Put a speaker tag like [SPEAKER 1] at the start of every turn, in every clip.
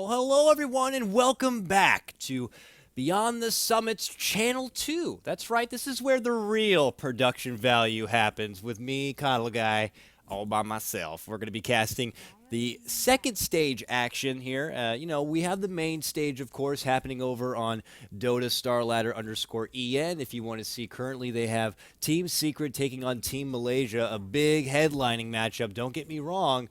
[SPEAKER 1] Well, hello everyone, and welcome back to Beyond the Summits Channel 2. That's right, this is where the real production value happens with me, KotLGuy, all by myself. We're going to be casting the second stage action here. We have the main stage, of course, happening over on Dota Starladder _EN. If you want to see, currently they have Team Secret taking on Team Malaysia, a big headlining matchup. Don't get me wrong.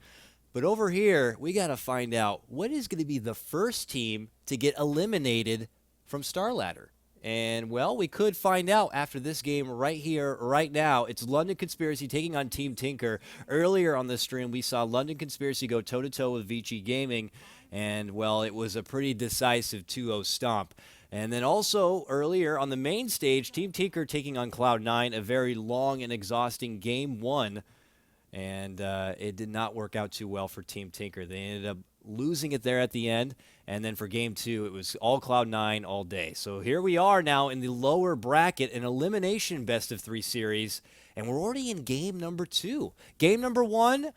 [SPEAKER 1] But over here, we got to find out what is going to be the first team to get eliminated from Starladder. And, well, we could find out after this game right here, right now. It's London Conspiracy taking on Team Tinker. Earlier on this stream, we saw London Conspiracy go toe-to-toe with Vici Gaming. And, well, it was a pretty decisive 2-0 stomp. And then also earlier on the main stage, Team Tinker taking on Cloud9, a very long and exhausting Game 1. And it did not work out too well for Team Tinker. They ended up losing it there at the end. And then for Game 2, it was all Cloud9 all day. So here we are now in the lower bracket, an elimination best-of-3 series. And we're already in Game number 2. Game number 1,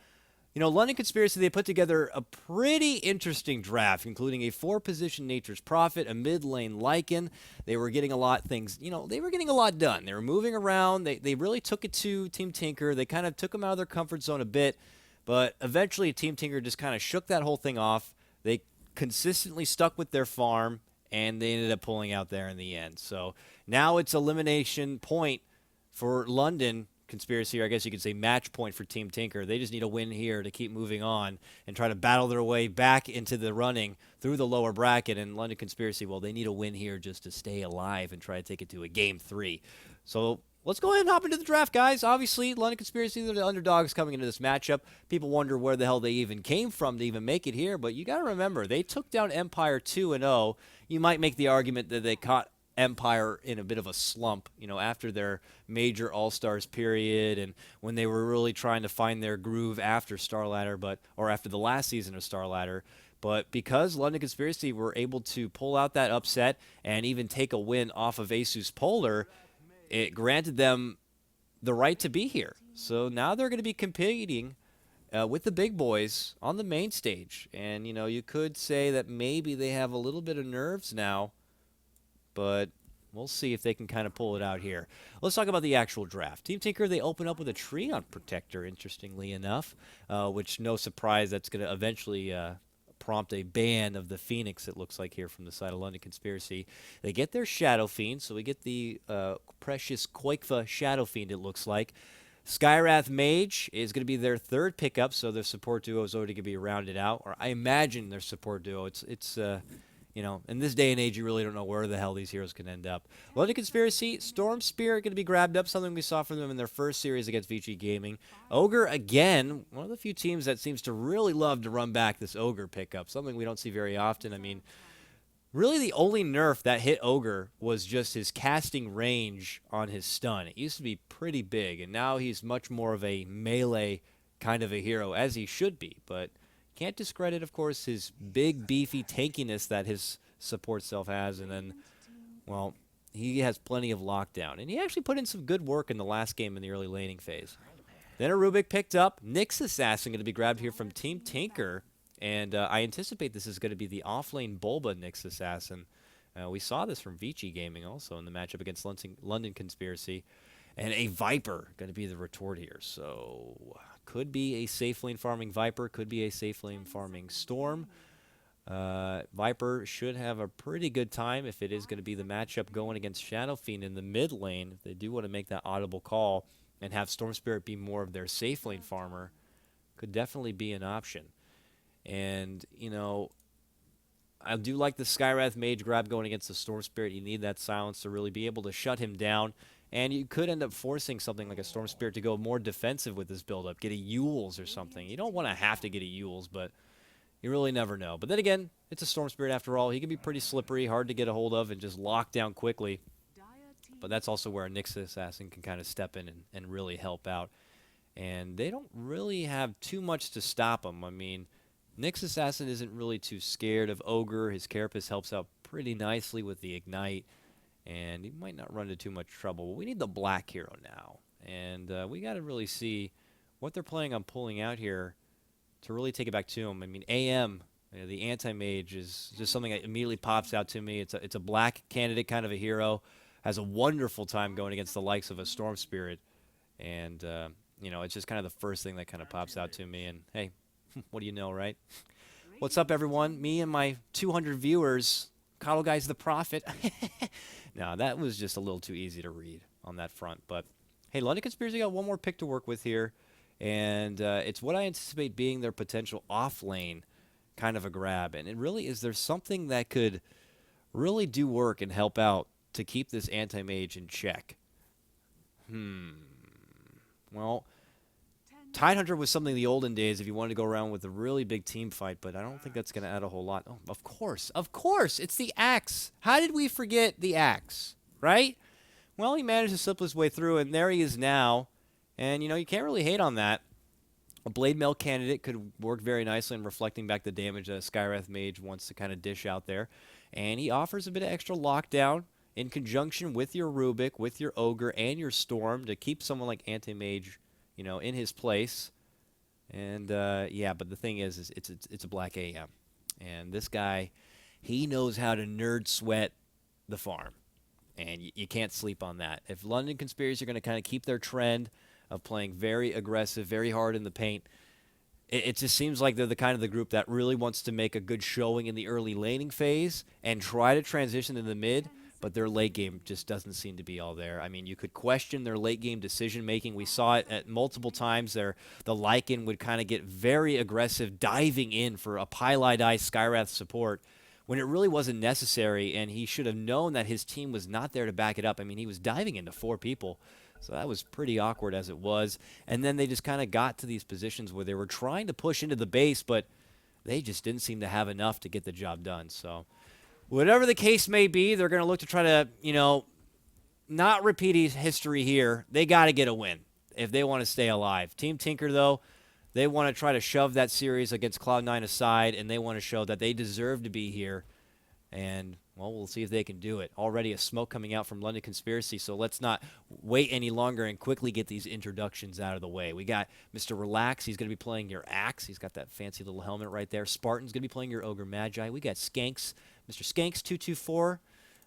[SPEAKER 1] London Conspiracy, they put together a pretty interesting draft, including a 4-position Nature's Prophet, a mid-lane Lycan. They were getting a lot they were getting a lot done. They were moving around. They really took it to Team Tinker. They kind of took them out of their comfort zone a bit, but eventually Team Tinker just kind of shook that whole thing off. They consistently stuck with their farm, and they ended up pulling out there in the end. So now it's elimination point for London Conspiracy, or I guess you could say match point for Team Tinker. They just need a win here to keep moving on and try to battle their way back into the running through the lower bracket. And London Conspiracy, well, they need a win here just to stay alive and try to take it to a Game 3. So let's go ahead and hop into the draft, guys. Obviously, London Conspiracy, they're the underdogs coming into this matchup. People wonder where the hell they even came from to even make it here, but you got to remember, they took down Empire 2-0. You might make the argument that they caught Empire in a bit of a slump, after their major All-Stars period and when they were really trying to find their groove after Starladder, or after the last season of Starladder. But because London Conspiracy were able to pull out that upset and even take a win off of Asus Polar, it granted them the right to be here. So now they're going to be competing with the big boys on the main stage. And, you could say that maybe they have a little bit of nerves now, but we'll see if they can kind of pull it out here. Let's talk about the actual draft. Team Tinker, they open up with a Treon Protector, interestingly enough, which, no surprise, that's going to eventually prompt a ban of the Phoenix, it looks like, here from the side of London Conspiracy. They get their Shadow Fiend, so we get the precious Koikva Shadow Fiend, it looks like. Skywrath Mage is going to be their third pickup, so their support duo is already going to be rounded out. Or I imagine their support duo. It's in this day and age, you really don't know where the hell these heroes can end up. London Conspiracy, Storm Spirit going to be grabbed up, something we saw from them in their first series against Vici Gaming. Ogre, again, one of the few teams that seems to really love to run back this Ogre pickup, something we don't see very often. I mean, really the only nerf that hit Ogre was just his casting range on his stun. It used to be pretty big, and now he's much more of a melee kind of a hero, as he should be, but can't discredit, of course, his big, beefy tankiness that his support self has. And then, well, he has plenty of lockdown. And he actually put in some good work in the last game in the early laning phase. Then a Rubik picked up. Nyx Assassin going to be grabbed here from Team Tinker. And I anticipate this is going to be the offlane Bulba Nyx Assassin. We saw this from Vici Gaming also in the matchup against London Conspiracy. And a Viper going to be the retort here. So could be a safe lane farming Viper, could be a safe lane farming Storm. Viper should have a pretty good time if it is going to be the matchup going against Shadow Fiend in the mid lane. If they do want to make that audible call and have Storm Spirit be more of their safe lane farmer, could definitely be an option. And, I do like the Skywrath Mage grab going against the Storm Spirit. You need that silence to really be able to shut him down. And you could end up forcing something like a Storm Spirit to go more defensive with this build-up, get a Yules or something. You don't want to have to get a Yules, but you really never know. But then again, it's a Storm Spirit after all. He can be pretty slippery, hard to get a hold of, and just lock down quickly. But that's also where a Nyx Assassin can kind of step in and really help out. And they don't really have too much to stop him. I mean, Nyx Assassin isn't really too scared of Ogre. His Carapace helps out pretty nicely with the Ignite. And he might not run into too much trouble. We need the black hero now. And we got to really see what they're planning on pulling out here to really take it back to him. I mean, AM The anti-mage is just something that immediately pops out to me. It's a black candidate, kind of a hero, has a wonderful time going against the likes of a Storm Spirit, and it's just kind of the first thing that kind of pops out to me. And hey, what do you know, right? What's up, everyone? Me and my 200 viewers. KotLGuy's the prophet. No, that was just a little too easy to read on that front. But hey, London Conspiracy got one more pick to work with here, and it's what I anticipate being their potential off-lane kind of a grab. And it really is, there's something that could really do work and help out to keep this anti-mage in check. Well, Tidehunter was something in the olden days if you wanted to go around with a really big team fight, but I don't think that's going to add a whole lot. Oh, of course, it's the axe. How did we forget the axe, right? Well, he managed to slip his way through, and there he is now. And, you can't really hate on that. A Blade Mail candidate could work very nicely in reflecting back the damage that a Skywrath Mage wants to kind of dish out there. And he offers a bit of extra lockdown in conjunction with your Rubik, with your Ogre, and your Storm to keep someone like Anti-Mage, in his place. And, but the thing is it's a black AM. And this guy, he knows how to nerd sweat the farm. And you can't sleep on that. If London Conspiracy are going to kind of keep their trend of playing very aggressive, very hard in the paint, it just seems like they're the kind of the group that really wants to make a good showing in the early laning phase and try to transition to the mid, but their late game just doesn't seem to be all there. I mean, you could question their late game decision making. We saw it at multiple times there. The Lycan would kind of get very aggressive, diving in for a Pylai Skywrath support when it really wasn't necessary, and he should have known that his team was not there to back it up. I mean, he was diving into 4 people. So that was pretty awkward as it was. And then they just kind of got to these positions where they were trying to push into the base, but they just didn't seem to have enough to get the job done. So whatever the case may be, they're going to look to try to, not repeat history here. They got to get a win if they want to stay alive. Team Tinker, though, they want to try to shove that series against Cloud9 aside, and they want to show that they deserve to be here. And, well, we'll see if they can do it. Already a smoke coming out from London Conspiracy, so let's not wait any longer and quickly get these introductions out of the way. We got Mr. Relax. He's going to be playing your Axe. He's got that fancy little helmet right there. Spartan's going to be playing your Ogre Magi. We got Skanks. Mr. Skanks224.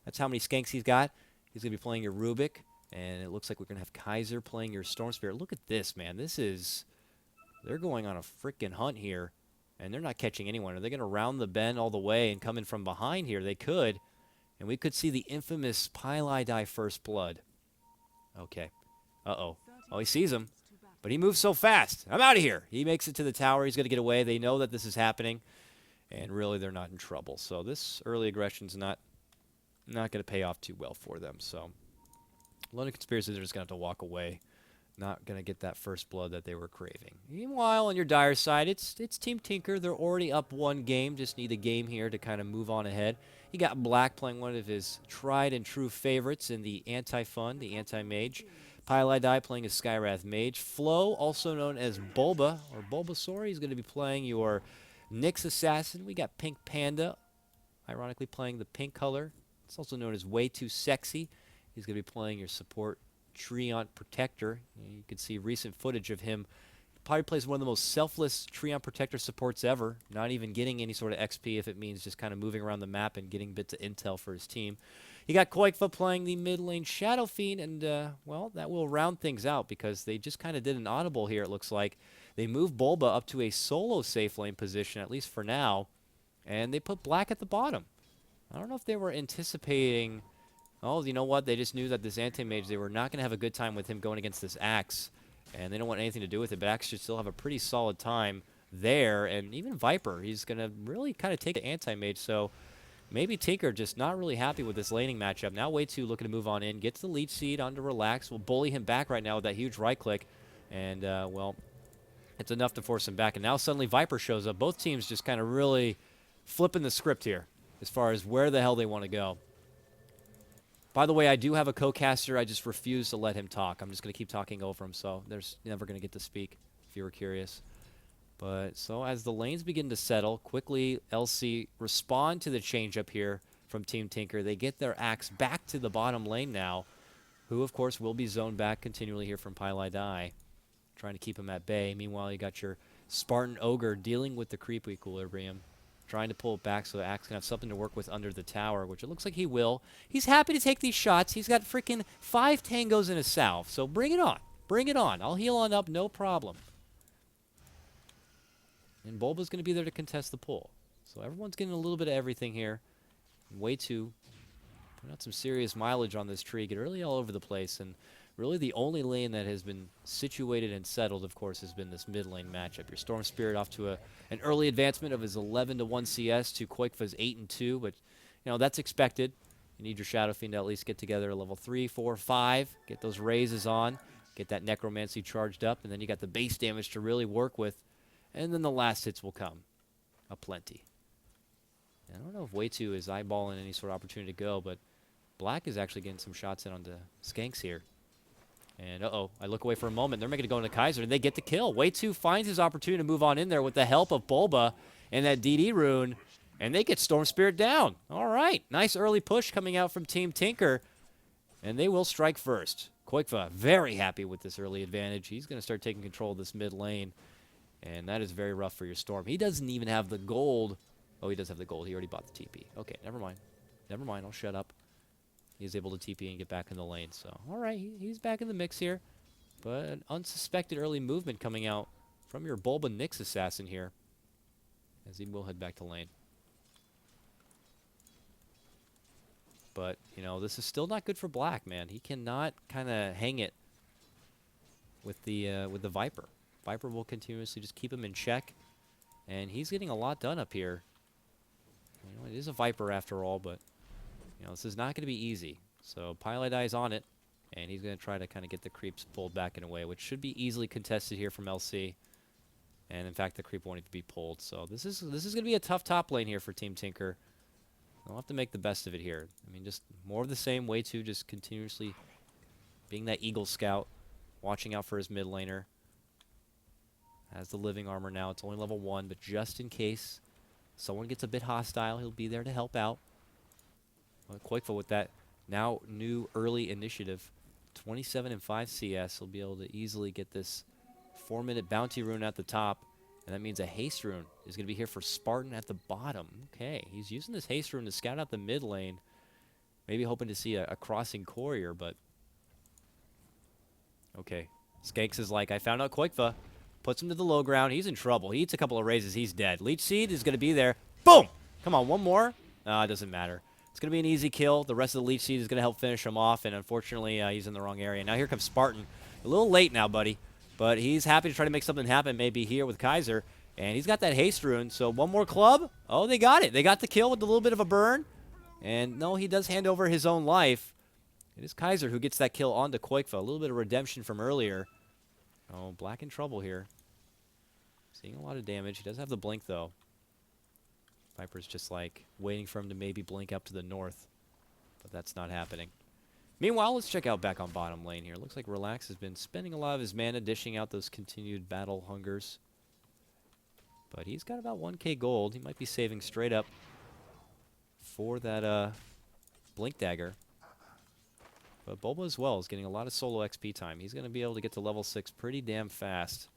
[SPEAKER 1] That's how many Skanks he's got. He's going to be playing your Rubik. And it looks like we're going to have Kaiser playing your Storm Spirit. Look at this, man. They're going on a freaking hunt here. And they're not catching anyone. Are they going to round the bend all the way and come in from behind here? They could. And we could see the infamous Pylai First Blood. Okay. Uh-oh. Oh, he sees him. But he moves so fast. I'm out of here. He makes it to the tower. He's going to get away. They know that this is happening. And really, they're not in trouble. So this early aggression's not going to pay off too well for them. So London Conspiracy, they're just going to have to walk away. Not going to get that first blood that they were craving. Meanwhile, on your dire side, it's Team Tinker. They're already up 1 game. Just need a game here to kind of move on ahead. You got Black playing one of his tried and true favorites in the Anti-Fun, the Anti-Mage. Pylai playing a Skywrath Mage. Flo, also known as Bulba, or Bulbasaur, he's going to be playing your Nyx Assassin. We got Pink Panda, ironically playing the pink color. It's also known as Way Too Sexy. He's going to be playing your support Treant Protector. You can see recent footage of him. Probably plays one of the most selfless Treant Protector supports ever, not even getting any sort of XP if it means just kind of moving around the map and getting bits of intel for his team. You got Koikfa playing the mid lane Shadow Fiend, and, well, that will round things out because they just kind of did an audible here, it looks like. They moved Bulba up to a solo safe lane position, at least for now, and they put Black at the bottom. I don't know if they were anticipating... Oh, you know what? They just knew that this Anti-Mage, they were not going to have a good time with him going against this Axe. And they don't want anything to do with it, but Axe should still have a pretty solid time there. And even Viper, he's going to really kind of take the Anti-Mage. So maybe Tinker just not really happy with this laning matchup. Now Way Too looking to move on in. Gets the leech seed onto Relax. We'll bully him back right now with that huge right click. And, well, it's enough to force him back. And now suddenly Viper shows up. Both teams just kind of really flipping the script here as far as where the hell they want to go. By the way, I do have a co-caster. I just refuse to let him talk. I'm just going to keep talking over him, so there's never going to get to speak, if you were curious. But so as the lanes begin to settle, quickly LC respond to the change-up here from Team Tinker. They get their Axe back to the bottom lane now, who, of course, will be zoned back continually here from Pylai, trying to keep him at bay. Meanwhile, you got your Spartan Ogre dealing with the creep equilibrium. trying to pull it back so Axe can have something to work with under the tower, which it looks like he will. He's happy to take these shots. He's got freaking 5 tangos in a salve, so bring it on. Bring it on. I'll heal on up, no problem. And Bulba's going to be there to contest the pull. So everyone's getting a little bit of everything here. Way too. Put out some serious mileage on this tree. Get really all over the place. And really the only lane that has been situated and settled, of course, has been this mid lane matchup. Your Storm Spirit off to an early advancement of his 11-1 CS to KotLGuy's 8-2. But, you know, that's expected. You need your Shadow Fiend to at least get together at level 3, 4, 5. Get those raises on. Get that Necromancy charged up. And then you got the base damage to really work with. And then the last hits will come aplenty. I don't know if Way2 is eyeballing any sort of opportunity to go, but Black is actually getting some shots in onto Skanks here. And, I look away for a moment. They're making it go into Kaiser, and they get the kill. Way2 finds his opportunity to move on in there with the help of Bulba and that DD rune, and they get Storm Spirit down. All right, nice early push coming out from Team Tinker, and they will strike first. KotLGuy very happy with this early advantage. He's going to start taking control of this mid lane. And that is very rough for your Storm. He doesn't even have the gold. Oh, he does have the gold. He already bought the TP. Okay, never mind. Never mind. I'll shut up. He's able to TP and get back in the lane. So, all right, he's back in the mix here. But an unsuspected early movement coming out from your Bulba Nyx assassin here. As he will head back to lane. But, you know, this is still not good for Black, man. He cannot kind of hang it with the Viper. Viper will continuously just keep him in check. And he's getting a lot done up here. You know, it is a Viper after all, but you know, this is not going to be easy. So PyLi is on it, and he's going to try to kind of get the creeps pulled back in a way, which should be easily contested here from LC. And in fact, the creep won't even be pulled. So this is going to be a tough top lane here for Team Tinker. They'll have to make the best of it here. I mean, just more of the same. Way2 just continuously being that Eagle Scout, watching out for his mid laner. Has the living armor now. It's only level 1, but just in case someone gets a bit hostile, he'll be there to help out. KotLGuy with that now new early initiative. 27-5 CS. He'll be able to easily get this 4-minute bounty rune at the top. And that means a haste rune is going to be here for Spartan at the bottom. Okay, he's using this haste rune to scout out the mid lane. Maybe hoping to see a crossing courier, but... Okay, Skanks is like, I found out KotLGuy. Puts him to the low ground. He's in trouble. He eats a couple of raises. He's dead. Leech Seed is going to be there. Boom! Come on, one more? It doesn't matter. It's going to be an easy kill. The rest of the Leech Seed is going to help finish him off, and unfortunately, he's in the wrong area. Now here comes Spartan. A little late now, buddy, but he's happy to try to make something happen maybe here with Kaiser, and he's got that haste rune, so one more club. Oh, they got it. They got the kill with a little bit of a burn, and no, he does hand over his own life. It is Kaiser who gets that kill onto KotLGuy. A little bit of redemption from earlier. Oh, Black in trouble here. Seeing a lot of damage. He does have the blink, though. Viper's just, like, waiting for him to maybe blink up to the north. But that's not happening. Meanwhile, let's check out back on bottom lane here. Looks like Relax has been spending a lot of his mana dishing out those continued battle hungers. But he's got about 1k gold. He might be saving straight up for that blink dagger. But Bulba as well is getting a lot of solo XP time. He's going to be able to get to level 6 pretty damn fast.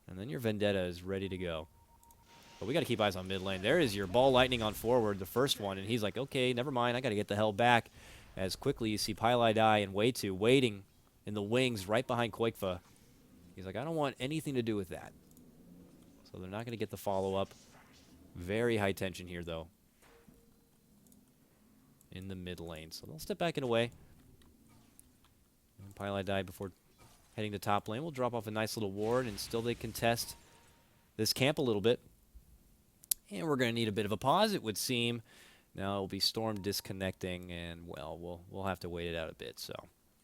[SPEAKER 1] And then your Vendetta is ready to go. But we got to keep eyes on mid lane. There is your Ball Lightning on forward, the first one. And he's like, okay, never mind. I got to get the hell back. As quickly you see PyLi and Way2 waiting in the wings right behind KotLGuy. He's like, I don't want anything to do with that. So they're not going to get the follow-up. Very high tension here, though. In the mid lane. So they'll step back and away. And PyLi before heading to top lane. We'll drop off a nice little ward, and still they contest this camp a little bit. And we're going to need a bit of a pause, it would seem. Now it'll be Storm disconnecting, and, well, we'll have to wait it out a bit. So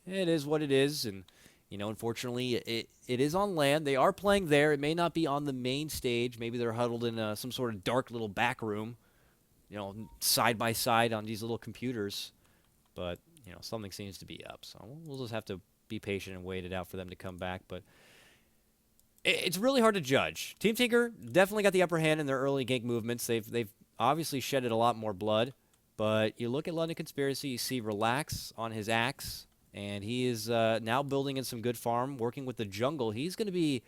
[SPEAKER 1] it is what it is, and, you know, unfortunately, it is on LAN. They are playing there. It may not be on the main stage. Maybe they're huddled in some sort of dark little back room, you know, side by side on these little computers. But, you know, something seems to be up. So we'll just have to be patient and wait it out for them to come back. But it's really hard to judge. Team Tinker definitely got the upper hand in their early gank movements. They've obviously shedded a lot more blood. But you look at London Conspiracy, you see Relax on his axe, and he is now building in some good farm, working with the jungle. He's going to be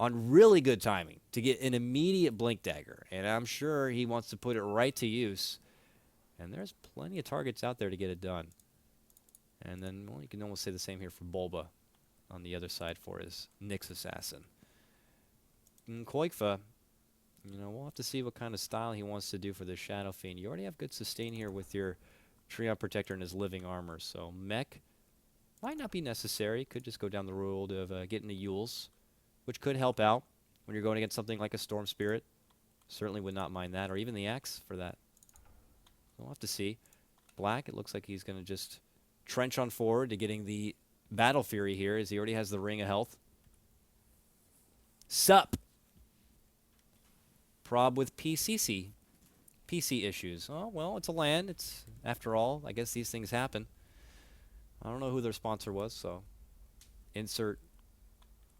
[SPEAKER 1] on really good timing to get an immediate blink dagger. And I'm sure he wants to put it right to use. And there's plenty of targets out there to get it done. And then, well, you can almost say the same here for Bulba on the other side for his Nyx Assassin. And KotLGuy, we'll have to see what kind of style he wants to do for the Shadow Fiend. You already have good sustain here with your Treon Protector and his Living Armor. So mech might not be necessary. Could just go down the road of getting the Yules, which could help out when you're going against something like a Storm Spirit. Certainly would not mind that, or even the Axe for that. We'll have to see. Black, it looks like he's going to just trench on forward to getting the Battle Fury here, as he already has the Ring of Health. Sup. Prob with PC issues. Oh, well, it's a LAN. It's, after all, I guess these things happen. I don't know who their sponsor was, so insert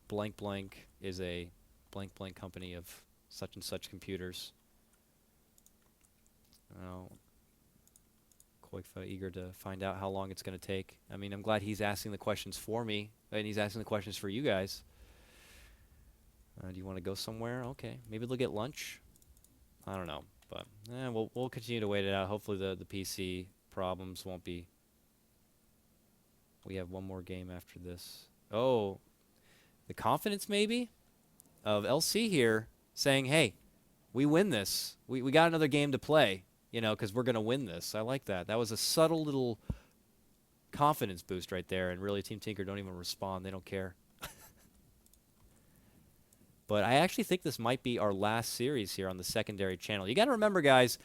[SPEAKER 1] blank blank is a blank blank company of such and such computers. KotLGuy eager to find out how long it's going to take. I mean, I'm glad he's asking the questions for me, and he's asking the questions for you guys. Do you want to go somewhere? Okay, maybe they'll get lunch. I don't know, but we'll continue to wait it out. Hopefully the PC problems won't be. We have one more game after this. Oh, the confidence maybe of LC here saying, hey, we win this. We got another game to play, because we're going to win this. I like that. That was a subtle little confidence boost right there, and really Team Tinker don't even respond. They don't care. But I actually think this might be our last series here on the secondary channel. You got to remember, guys,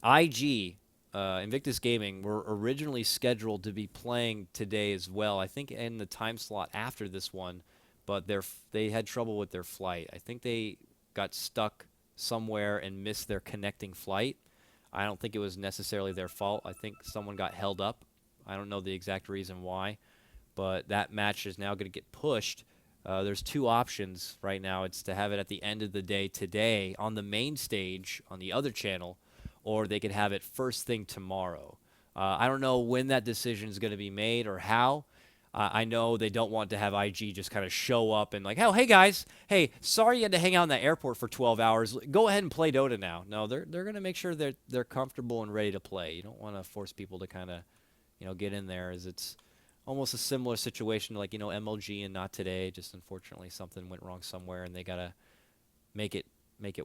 [SPEAKER 1] IG, Invictus Gaming, were originally scheduled to be playing today as well. I think in the time slot after this one, but they had trouble with their flight. I think they got stuck somewhere and missed their connecting flight. I don't think it was necessarily their fault. I think someone got held up. I don't know the exact reason why, but that match is now going to get pushed. There's two options right now. It's to have it at the end of the day today on the main stage on the other channel, or they could have it first thing tomorrow. I don't know when that decision is going to be made or how. I know they don't want to have IG just kind of show up and like, oh, hey, guys, hey, sorry you had to hang out in that airport for 12 hours. Go ahead and play Dota now. No, they're going to make sure they're comfortable and ready to play. You don't want to force people to kind of, get in there, as it's almost a similar situation to, like, MLG and Not Today. Just unfortunately something went wrong somewhere and they got to make it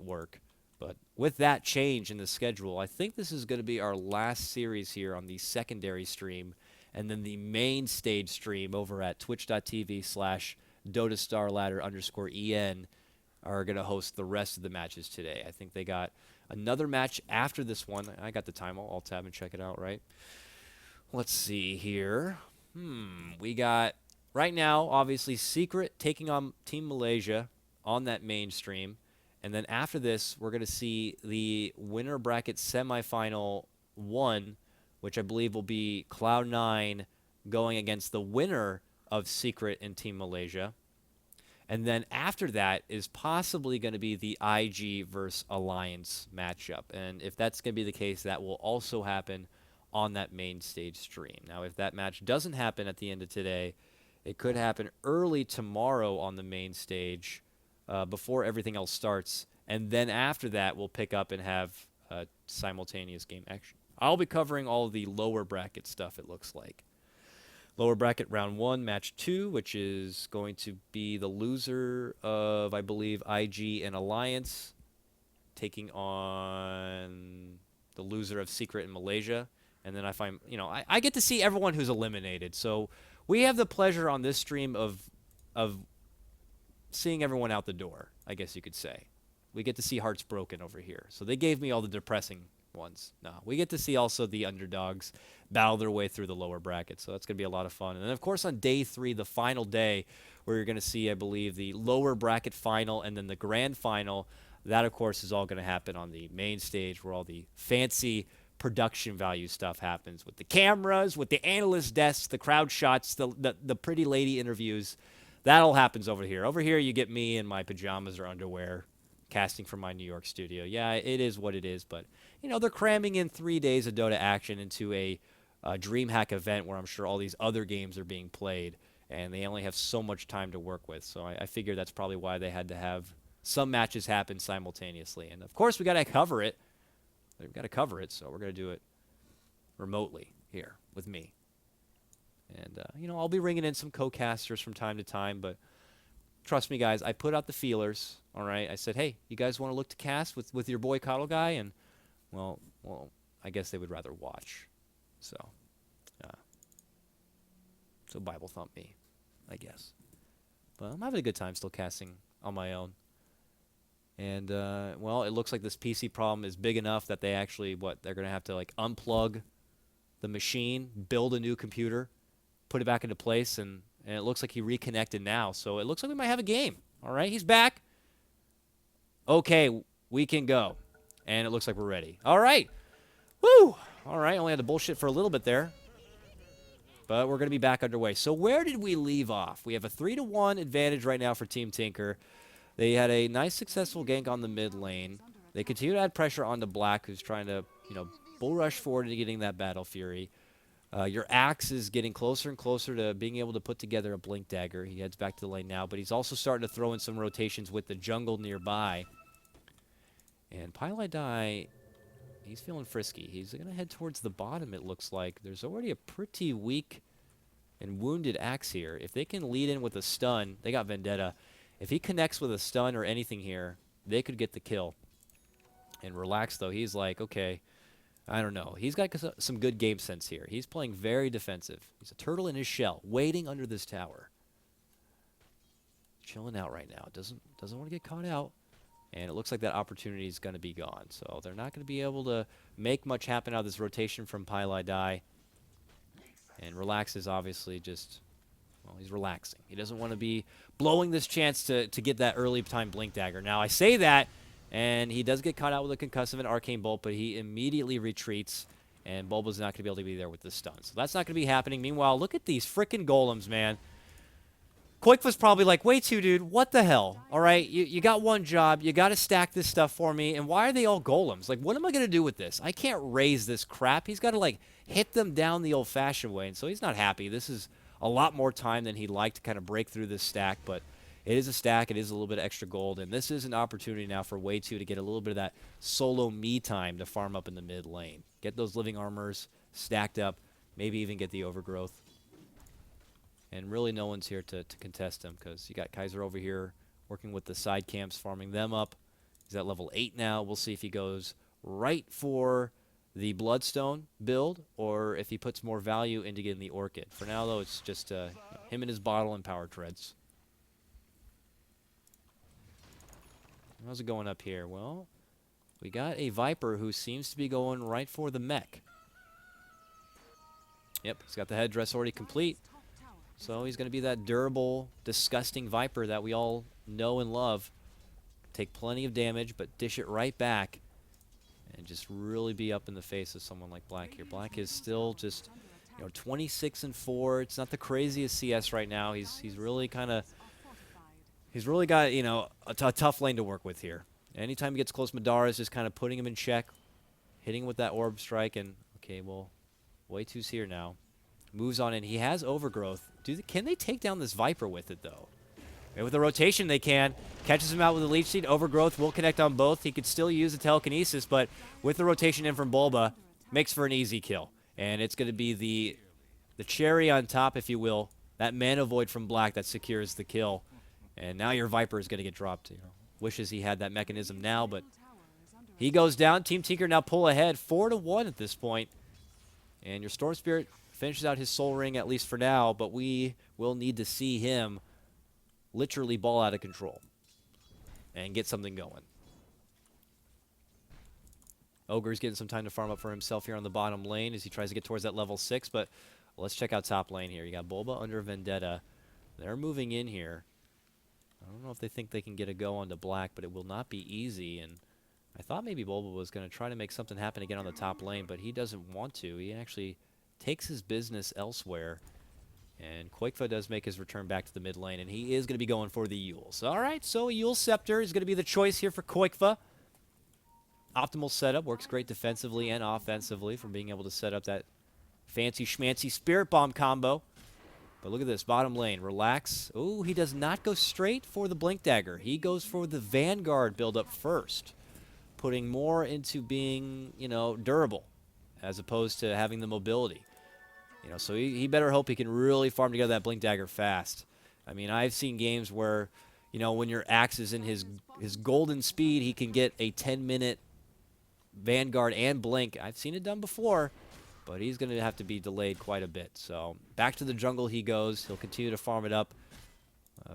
[SPEAKER 1] work. But with that change in the schedule, I think this is going to be our last series here on the secondary stream, and then the main stage stream over at twitch.tv/DotaStarLadder_EN are going to host the rest of the matches today. I think they got another match after this one. I got the time. I'll tab and check it out, right? Let's see here. We got, right now, obviously, Secret taking on Team Malaysia on that main stream. And then after this, we're going to see the winner bracket semifinal 1, which I believe will be Cloud9 going against the winner of Secret and Team Malaysia. And then after that is possibly going to be the IG versus Alliance matchup. And if that's going to be the case, that will also happen on that main stage stream. Now, if that match doesn't happen at the end of today, it could happen early tomorrow on the main stage before everything else starts. And then after that, we'll pick up and have simultaneous game action. I'll be covering all of the lower bracket stuff, it looks like. Lower bracket round 1, match 2, which is going to be the loser of, I believe, IG and Alliance taking on the loser of Secret and Malaysia. And then I get to see everyone who's eliminated. So we have the pleasure on this stream of seeing everyone out the door, I guess you could say. We get to see hearts broken over here. So they gave me all the depressing ones. No, we get to see also the underdogs battle their way through the lower bracket. So that's going to be a lot of fun. And then, of course, on day 3, the final day, where you're going to see, I believe, the lower bracket final and then the grand final. That, of course, is all going to happen on the main stage, where all the fancy production value stuff happens with the cameras, with the analyst desks, the crowd shots, the pretty lady interviews. That all happens over here. Over here, you get me in my pajamas or underwear casting from my New York studio. Yeah, it is what it is, but, they're cramming in 3 days of Dota action into a DreamHack event where I'm sure all these other games are being played. and they only have so much time to work with. So I figure that's probably why they had to have some matches happen simultaneously. And, of course, we got to cover it. We've got to cover it, so we're going to do it remotely here with me. And, you know, I'll be ringing in some co-casters from time to time, but trust me, guys, I put out the feelers, all right? I said, hey, you guys want to look to cast with your boy KotLGuy? And, well, I guess they would rather watch. So Bible thump me, I guess. But I'm having a good time still casting on my own. And, well, it looks like this PC problem is big enough that they actually, they're going to have to, like, unplug the machine, build a new computer, put it back into place, and it looks like he reconnected now. So it looks like we might have a game. All right, he's back. Okay, we can go. And it looks like we're ready. All right. Woo! All right, only had to bullshit for a little bit there. But we're going to be back underway. So where did we leave off? We have a 3-1 advantage right now for Team Tinker. They had a nice successful gank on the mid lane. They continue to add pressure onto Black, who's trying to, you know, bull rush forward into getting that Battle Fury. Your Axe is getting closer and closer to being able to put together a Blink Dagger. He heads back to the lane now, but he's also starting to throw in some rotations with the jungle nearby. And KotLGuy, he's feeling frisky. He's going to head towards the bottom, it looks like. There's already a pretty weak and wounded Axe here. If they can lead in with a stun, they got Vendetta. If he connects with a stun or anything here, they could get the kill. And Relax, though, he's like, okay, I don't know. He's got some good game sense here. He's playing very defensive. He's a turtle in his shell, waiting under this tower. Chilling out right now. Doesn't want to get caught out. And it looks like that opportunity is going to be gone. So they're not going to be able to make much happen out of this rotation from KotLGuy. And Relax is obviously just, well, he's relaxing. He doesn't want to be blowing this chance to get that early time Blink Dagger. Now, I say that, and he does get caught out with a concussive and Arcane Bolt, but he immediately retreats, and Bulba's not going to be able to be there with the stun. So that's not going to be happening. Meanwhile, look at these freaking golems, man. KotLGuy probably like, wait, dude, what the hell? All right, you got one job. You got to stack this stuff for me. And why are they all golems? Like, what am I going to do with this? I can't raise this crap. He's got to, like, hit them down the old-fashioned way. And so he's not happy. This is a lot more time than he'd like to kind of break through this stack. But it is a stack. It is a little bit of extra gold. And this is an opportunity now for Way 2 to get a little bit of that solo me time to farm up in the mid lane. Get those living armors stacked up. Maybe even get the overgrowth. And really no one's here to contest him because you got Kaiser over here working with the side camps, farming them up. He's at level 8 now. We'll see if he goes right for the Bloodstone build or if he puts more value into getting the Orchid. For now, though, it's just him and his bottle and power treads. How's it going up here? Well, we got a Viper who seems to be going right for the mech. Yep, he's got the headdress already complete. So he's going to be that durable, disgusting Viper that we all know and love. Take plenty of damage, but dish it right back. And just really be up in the face of someone like Black here. Black is still just, 26-4. It's not the craziest CS right now. He's really kind of, he's really got, a tough lane to work with here. Anytime he gets close, Madara is just kind of putting him in check, hitting him with that orb strike, and okay, well, Way 2's here now. Moves on in. He has overgrowth. Can they take down this Viper with it, though? And with the rotation, they can. Catches him out with the Leech Seed. Overgrowth will connect on both. He could still use the telekinesis, but with the rotation in from Bulba, makes for an easy kill. And it's going to be the cherry on top, if you will. That Mana Void from Black that secures the kill. And now your Viper is going to get dropped. Wishes he had that mechanism now, but he goes down. Team Tinker now pull ahead. 4-1 at this point. And your Storm Spirit finishes out his Soul Ring, at least for now, but we will need to see him literally ball out of control and get something going. Ogre's getting some time to farm up for himself here on the bottom lane as he tries to get towards that level 6, but let's check out top lane here. You got Bulba under Vendetta. They're moving in here. I don't know if they think they can get a go onto Black, but it will not be easy, and I thought maybe Bulba was going to try to make something happen again on the top lane, but he doesn't want to. He actually takes his business elsewhere, and KotLGuy does make his return back to the mid lane, and he is going to be going for the Euls. All right, so a Eul Scepter is going to be the choice here for KotLGuy. Optimal setup, works great defensively and offensively from being able to set up that fancy schmancy Spirit Bomb combo. But look at this, bottom lane, relax. Oh, he does not go straight for the Blink Dagger. He goes for the Vanguard build-up first, putting more into being, you know, durable as opposed to having the mobility. You know, so he better hope he can really farm together that Blink Dagger fast. I mean, I've seen games where, you know, when your Axe is in his golden speed, he can get a 10-minute Vanguard and Blink. I've seen it done before, but he's going to have to be delayed quite a bit. So back to the jungle he goes. He'll continue to farm it up,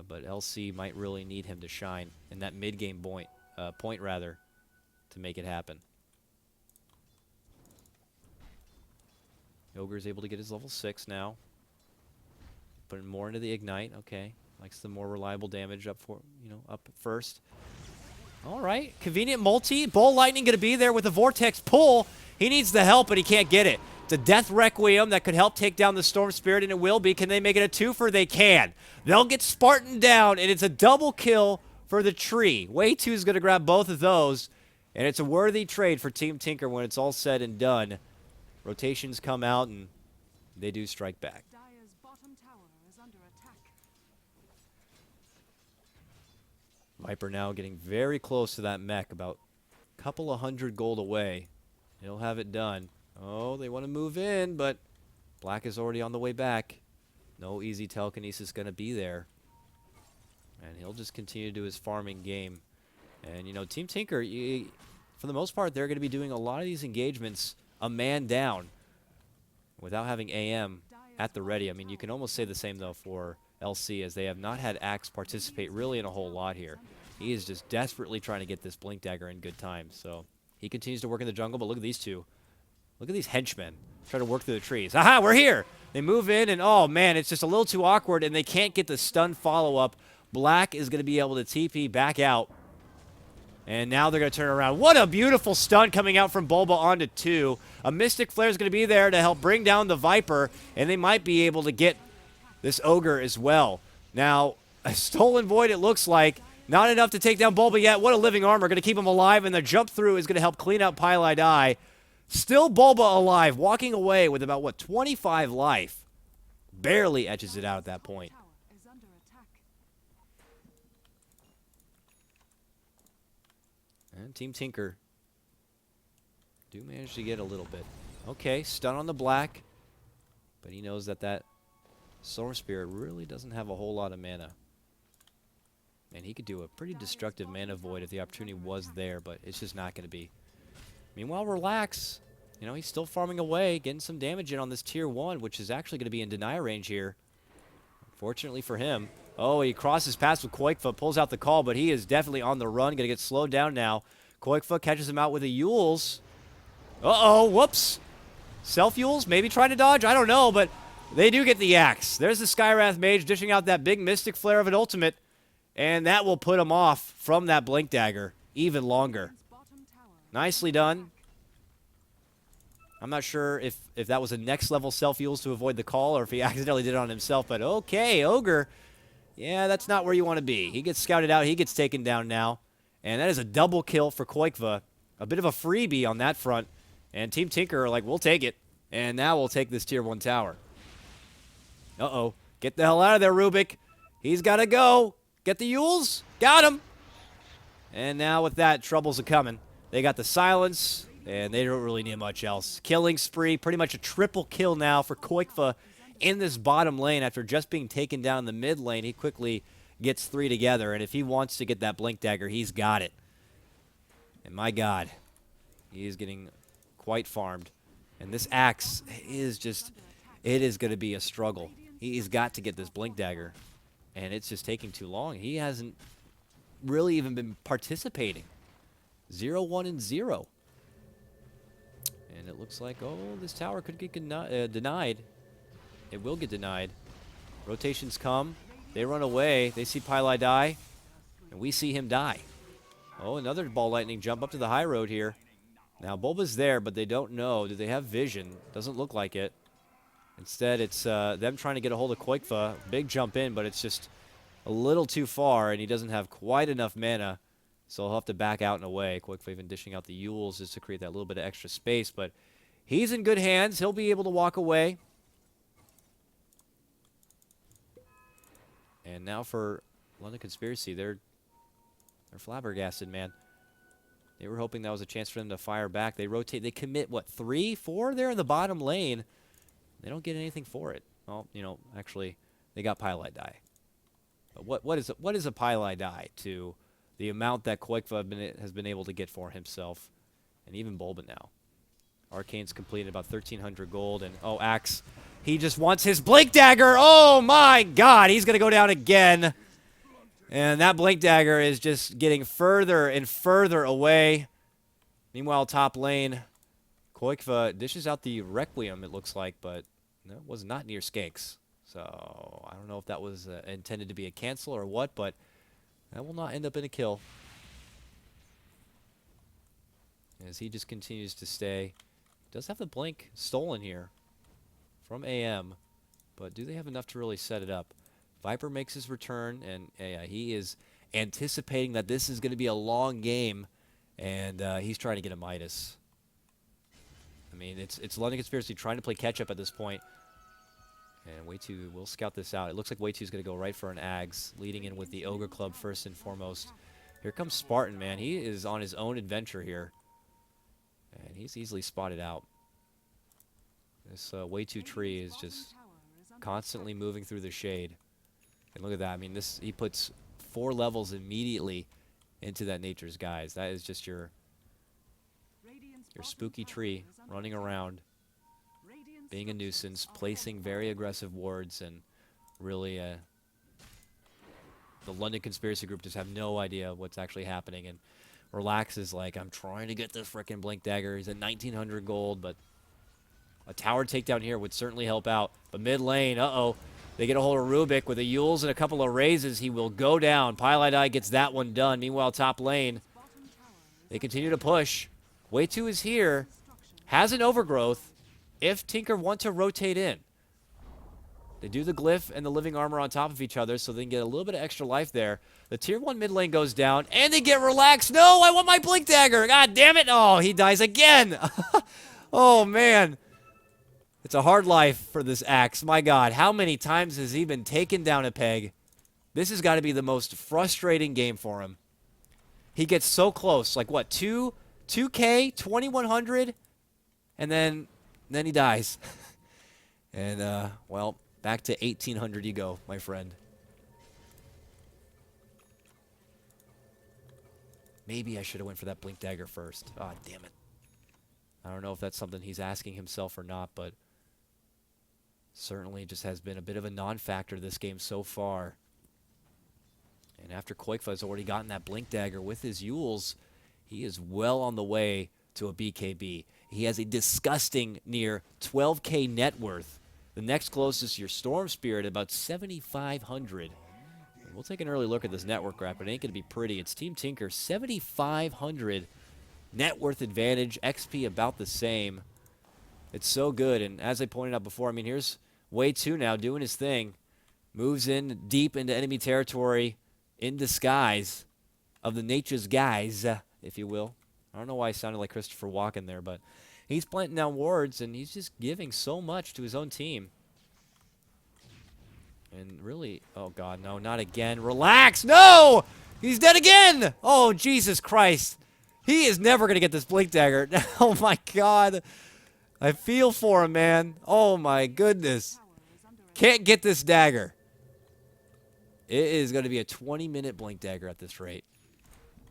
[SPEAKER 1] but LC might really need him to shine in that mid-game point, to make it happen. Ogre's able to get his level 6 now. Putting more into the Ignite. Okay. Likes the more reliable damage up first. All right. Convenient multi. Bull Lightning going to be there with the Vortex pull. He needs the help, but he can't get it. It's a Death Requiem that could help take down the Storm Spirit, and it will be. Can they make it a twofer? They can. They'll get Spartan down, and it's a double kill for the tree. Way 2 is going to grab both of those, and it's a worthy trade for Team Tinker when it's all said and done. Rotations come out, and they do strike back.
[SPEAKER 2] Dire's bottom tower is under attack.
[SPEAKER 1] Viper now getting very close to that mech, about a couple of 100 gold away. He'll have it done. Oh, they want to move in, but Black is already on the way back. No easy telekinesis going to be there. And he'll just continue to do his farming game. And, you know, Team Tinker, for the most part, they're going to be doing a lot of these engagements a man down without having AM at the ready. I mean, you can almost say the same, though, for LC, as they have not had Axe participate really in a whole lot here. He is just desperately trying to get this Blink Dagger in good time. So he continues to work in the jungle, but look at these two. Look at these henchmen trying to work through the trees. Aha, we're here! They move in, and oh, man, it's just a little too awkward, and they can't get the stun follow-up. Black is going to be able to TP back out. And now they're going to turn around. What a beautiful stun coming out from Bulba onto 2. A Mystic Flare is going to be there to help bring down the Viper, and they might be able to get this Ogre as well. Now, a Stolen Void, it looks like. Not enough to take down Bulba yet. What a living armor. Going to keep him alive, and the jump through is going to help clean out Pylai. Still Bulba alive, walking away with about, what, 25 life. Barely edges it out at that point. And Team Tinker do manage to get a little bit. Okay, stun on the Black. But he knows that that Storm Spirit really doesn't have a whole lot of mana. And he could do a pretty destructive mana void if the opportunity was there, but it's just not going to be. Meanwhile, Relax. You know, he's still farming away, getting some damage in on this tier 1, which is actually going to be in deny range here. Fortunately for him. Oh, he crosses past with Koikfa, pulls out the call, but he is definitely on the run. Going to get slowed down now. Koikfa catches him out with a Yules. Uh-oh, whoops. Self-Yules, maybe trying to dodge, I don't know, but they do get the Axe. There's the Skywrath Mage dishing out that big Mystic Flare of an ultimate, and that will put him off from that Blink Dagger even longer. Nicely done. I'm not sure if that was a next-level self-Yules to avoid the call or if he accidentally did it on himself, but okay, Ogre. Yeah, that's not where you want to be. He gets scouted out. He gets taken down now. And that is a double kill for Koikva. A bit of a freebie on that front. And Team Tinker are like, we'll take it. And now we'll take this tier 1 tower. Uh-oh. Get the hell out of there, Rubik. He's got to go. Get the Yules. Got him. And now with that, troubles are coming. They got the silence, and they don't really need much else. Killing spree. Pretty much a triple kill now for Koikva in this bottom lane after just being taken down in the mid lane. He quickly gets 3 together, and if he wants to get that Blink Dagger, he's got it. And my God, he is getting quite farmed. And this Axe is just, it is going to be a struggle. He's got to get this Blink Dagger, and it's just taking too long. He hasn't really even been participating. 0, 1, and 0. And it looks like, oh, this tower could get denied. It will get denied. Rotations come. They run away. They see Pylai die. And we see him die. Oh, another Ball Lightning jump up to the high road here. Now, Bulba's there, but they don't know. Do they have vision? Doesn't look like it. Instead, it's them trying to get a hold of Koikfa. Big jump in, but it's just a little too far, and he doesn't have quite enough mana. So he'll have to back out and away. Koikfa even dishing out the Yules just to create that little bit of extra space. But he's in good hands. He'll be able to walk away. And now for London Conspiracy, they're flabbergasted, man. They were hoping that was a chance for them to fire back. They rotate. They commit, what, 3, 4 there in the bottom lane. They don't get anything for it. Well, you know, actually, they got Pylai die. But what is a Pylai die to the amount that KotLGuy has been able to get for himself, and even Bulba now. Arcane's completed about 1,300 gold, and oh, Axe, he just wants his Blink Dagger. Oh my God, he's gonna go down again, and that Blink Dagger is just getting further and further away. Meanwhile, top lane, KotLGuy dishes out the Requiem, it looks like, but no, it was not near Skanks. So I don't know if that was intended to be a cancel or what, but that will not end up in a kill. As he just continues to stay. Does have the blink stolen here from AM, but do they have enough to really set it up? Viper makes his return, and he is anticipating that this is going to be a long game, and he's trying to get a Midas. I mean, it's London Conspiracy trying to play catch-up at this point. And Way2 will scout this out. It looks like Way2 is going to go right for an Ags, leading in with the Ogre Club first and foremost. Here comes Spartan, man. He is on his own adventure here. And he's easily spotted out. This Way2 tree is just constantly moving through the shade. And look at that. I mean, he puts 4 levels immediately into that Nature's Guise. That is just your spooky tree running around, being a nuisance, placing very aggressive wards, and really the London Conspiracy Group just have no idea what's actually happening. And Relax is like, I'm trying to get this frickin' Blink Dagger. He's at 1,900 gold, but a tower takedown here would certainly help out. But mid lane, uh-oh. They get a hold of Rubik with a Yules and a couple of raises. He will go down. Pylai gets that one done. Meanwhile, top lane, they continue to push. Way2 is here. Has an overgrowth if Tinker want to rotate in. They do the glyph and the living armor on top of each other so they can get a little bit of extra life there. The tier 1 mid lane goes down, and they get relaxed. No, I want my Blink Dagger. God damn it. Oh, he dies again. Oh, man. It's a hard life for this Axe. My God, how many times has he been taken down a peg? This has got to be the most frustrating game for him. He gets so close. Like, what, 2K, 2,100? And then he dies. And, well, back to 1,800 you go, my friend. Maybe I should have went for that Blink Dagger first. Ah, damn it. I don't know if that's something he's asking himself or not, but certainly just has been a bit of a non-factor this game so far. And after KotLGuy has already gotten that Blink Dagger with his Yules, he is well on the way to a BKB. He has a disgusting near 12K net worth. The next closest, your Storm Spirit, about 7,500. We'll take an early look at this network graph, but it ain't going to be pretty. It's Team Tinker, 7,500 net worth advantage, XP about the same. It's so good, and as I pointed out before, I mean, here's Way2 now doing his thing. Moves in deep into enemy territory in disguise of the Nature's Guys, if you will. I don't know why I sounded like Christopher Walken there, but he's planting down wards, and he's just giving so much to his own team. And really, oh God, no, not again. Relax, no! He's dead again! Oh, Jesus Christ. He is never going to get this Blink Dagger. Oh my God. I feel for him, man. Oh my goodness. Can't get this dagger. It is going to be a 20-minute Blink Dagger at this rate.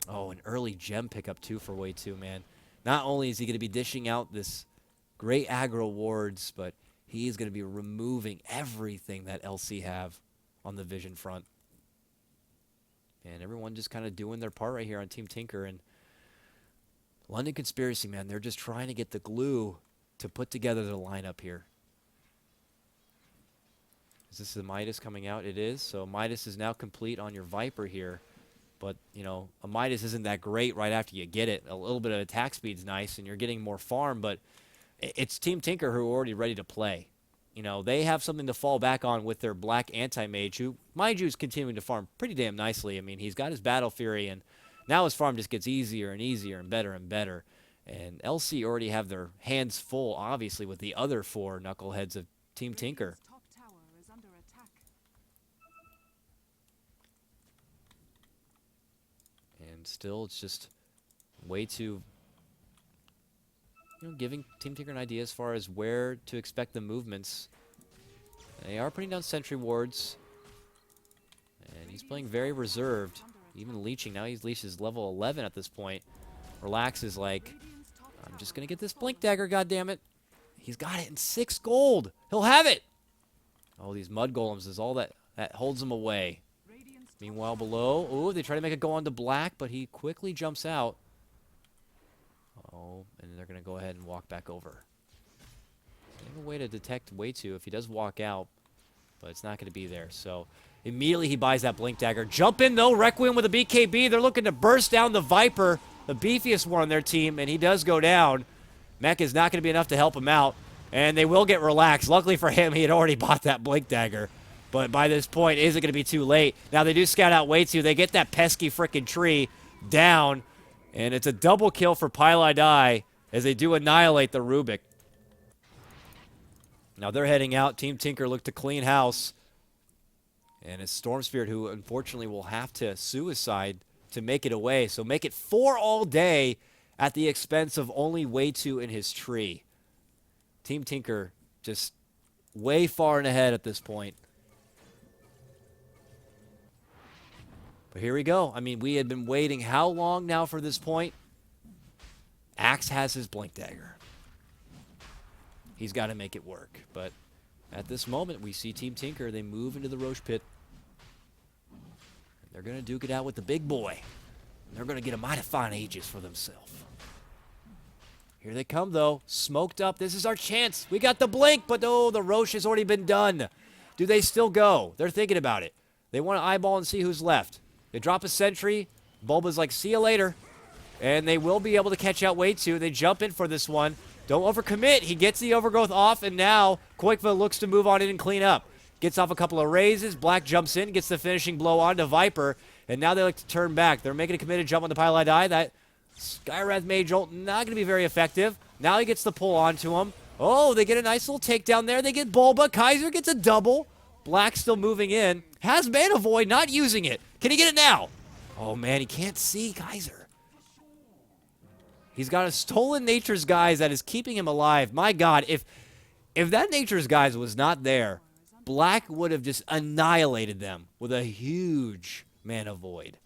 [SPEAKER 1] Oh, an early gem pickup too for Way2, man. Not only is he going to be dishing out this great aggro wards, but he is going to be removing everything that LC have on the vision front. And everyone just kind of doing their part right here on Team Tinker. And London Conspiracy, man, they're just trying to get the glue to put together the lineup here. Is this the Midas coming out? It is. So Midas is now complete on your Viper here. But, you know, a Midas isn't that great right after you get it. A little bit of attack speed's nice, and you're getting more farm, but it's Team Tinker who are already ready to play. You know, they have something to fall back on with their black anti-mage, who, mind you, is continuing to farm pretty damn nicely. I mean, he's got his Battle Fury, and now his farm just gets easier and easier and better and better. And LC already have their hands full, obviously, with the other 4 knuckleheads of Team Tinker. And still, it's just way too, giving Team Tinker an idea as far as where to expect the movements. They are putting down sentry wards. And he's playing very reserved. Even leeching. Now he's leashed his level 11 at this point. Relax is like, I'm just going to get this blink dagger, goddammit. He's got it in 6 gold. He'll have it. Oh, these mud golems is all that holds him away. Meanwhile, below, oh, they try to make it go on to black, but he quickly jumps out. Oh, and they're going to go ahead and walk back over. They have a way to detect way too if he does walk out, but it's not going to be there. So immediately he buys that blink dagger. Jump in though, Requiem with a BKB. They're looking to burst down the Viper, the beefiest one on their team, and he does go down. Mech is not going to be enough to help him out, and they will get relaxed. Luckily for him, he had already bought that blink dagger. But by this point, is it going to be too late? Now they do scout out way too. They get that pesky freaking tree down, and it's a double kill for KotLGuy as they do annihilate the Rubik. Now they're heading out. Team Tinker look to clean house. And it's Storm Spirit who unfortunately will have to suicide to make it away. So make it 4 all day at the expense of only way too in his tree. Team Tinker just way far and ahead at this point. But here we go. I mean, we had been waiting how long now for this point? Axe has his blink dagger. He's got to make it work. But at this moment, we see Team Tinker. They move into the Roche pit. They're going to duke it out with the big boy. And they're going to get a mighty fine Aegis for themselves. Here they come, though. Smoked up. This is our chance. We got the blink, but oh, the Roche has already been done. Do they still go? They're thinking about it. They want to eyeball and see who's left. They drop a sentry. Bulba's like, see you later. And they will be able to catch out way too. They jump in for this one. Don't overcommit. He gets the overgrowth off, and now KotLGuy looks to move on in and clean up. Gets off a couple of raises. Black jumps in, gets the finishing blow onto Viper, and now they like to turn back. They're making a committed jump on the KotLGuy. That Skywrath Mage ult not going to be very effective. Now he gets the pull onto him. Oh, they get a nice little takedown there. They get Bulba. Kaiser gets a double. Black still moving in. Has Mana Void, not using it. Can he get it now? Oh, man, he can't see Kaiser. He's got a stolen Nature's Guise that is keeping him alive. My God, if that Nature's Guise was not there, Black would have just annihilated them with a huge Mana Void.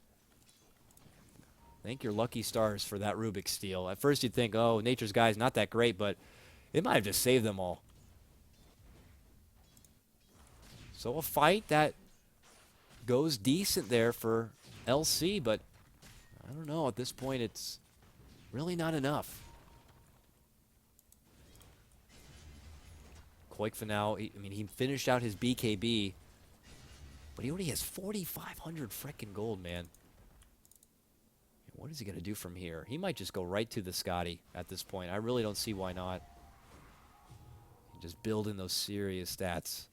[SPEAKER 1] Thank your lucky stars for that Rubik steal. At first you'd think, oh, Nature's Guise not that great, but it might have just saved them all. So a fight that goes decent there for LC, but I don't know. At this point, it's really not enough. KotLGuy for now, I mean, he finished out his BKB, but he already has 4,500 frickin' gold, man. What is he going to do from here? He might just go right to the Scotty at this point. I really don't see why not. Just build in those serious stats.